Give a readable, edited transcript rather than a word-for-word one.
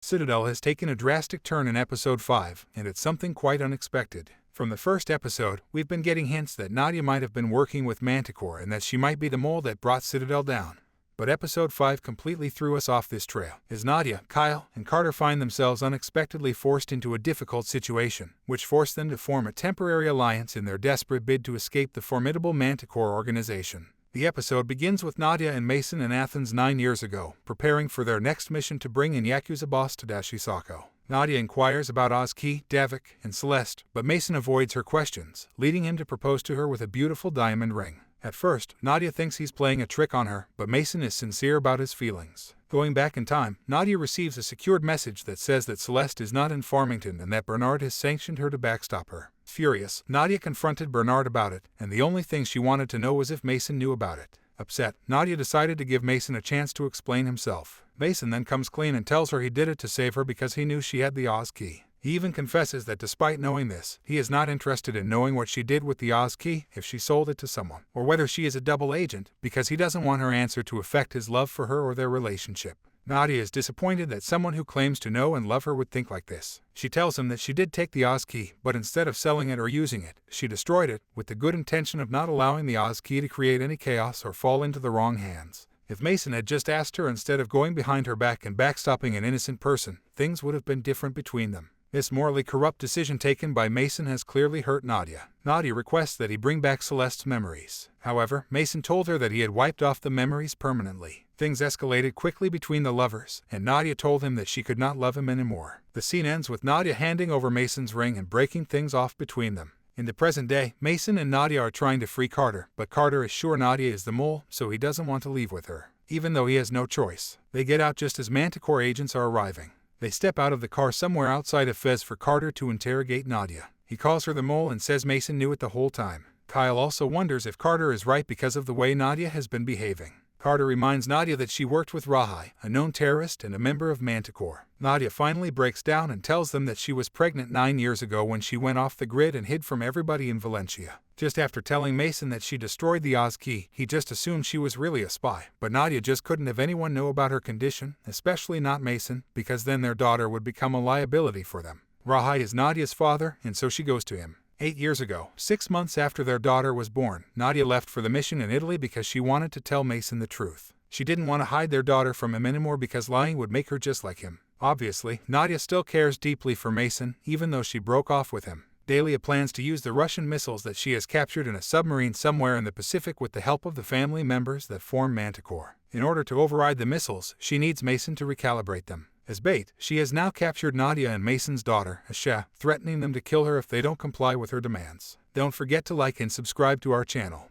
Citadel has taken a drastic turn in Episode 5, and it's something quite unexpected. From the first episode, we've been getting hints that Nadia might have been working with Manticore and that she might be the mole that brought Citadel down. But Episode 5 completely threw us off this trail, as Nadia, Kyle, and Carter find themselves unexpectedly forced into a difficult situation, which forced them to form a temporary alliance in their desperate bid to escape the formidable Manticore organization. The episode begins with Nadia and Mason in Athens 9 years ago, preparing for their next mission to bring in Yakuza boss Tadashi Sako. Nadia inquires about Ozuki, Davik, and Celeste, but Mason avoids her questions, leading him to propose to her with a beautiful diamond ring. At first, Nadia thinks he's playing a trick on her, but Mason is sincere about his feelings. Going back in time, Nadia receives a secured message that says that Celeste is not in Farmington and that Bernard has sanctioned her to backstop her. Furious, Nadia confronted Bernard about it, and the only thing she wanted to know was if Mason knew about it. Upset, Nadia decided to give Mason a chance to explain himself. Mason then comes clean and tells her he did it to save her because he knew she had the Oz key. He even confesses that despite knowing this, he is not interested in knowing what she did with the Oz key if she sold it to someone, or whether she is a double agent, because he doesn't want her answer to affect his love for her or their relationship. Nadia is disappointed that someone who claims to know and love her would think like this. She tells him that she did take the Oz key, but instead of selling it or using it, she destroyed it, with the good intention of not allowing the Oz key to create any chaos or fall into the wrong hands. If Mason had just asked her instead of going behind her back and backstopping an innocent person, things would have been different between them. This morally corrupt decision taken by Mason has clearly hurt Nadia. Nadia requests that he bring back Celeste's memories. However, Mason told her that he had wiped off the memories permanently. Things escalated quickly between the lovers, and Nadia told him that she could not love him anymore. The scene ends with Nadia handing over Mason's ring and breaking things off between them. In the present day, Mason and Nadia are trying to free Carter, but Carter is sure Nadia is the mole, so he doesn't want to leave with her, even though he has no choice. They get out just as Manticore agents are arriving. They step out of the car somewhere outside of Fez for Carter to interrogate Nadia. He calls her the mole and says Mason knew it the whole time. Kyle also wonders if Carter is right because of the way Nadia has been behaving. Carter reminds Nadia that she worked with Rahai, a known terrorist and a member of Manticore. Nadia finally breaks down and tells them that she was pregnant 9 years ago when she went off the grid and hid from everybody in Valencia. Just after telling Mason that she destroyed the Oz key, he just assumed she was really a spy. But Nadia just couldn't have anyone know about her condition, especially not Mason, because then their daughter would become a liability for them. Rahai is Nadia's father, and so she goes to him. 8 years ago, 6 months after their daughter was born, Nadia left for the mission in Italy because she wanted to tell Mason the truth. She didn't want to hide their daughter from him anymore because lying would make her just like him. Obviously, Nadia still cares deeply for Mason, even though she broke off with him. Delia plans to use the Russian missiles that she has captured in a submarine somewhere in the Pacific with the help of the family members that form Manticore. In order to override the missiles, she needs Mason to recalibrate them. As bait, she has now captured Nadia and Mason's daughter, Asha, threatening them to kill her if they don't comply with her demands. Don't forget to like and subscribe to our channel.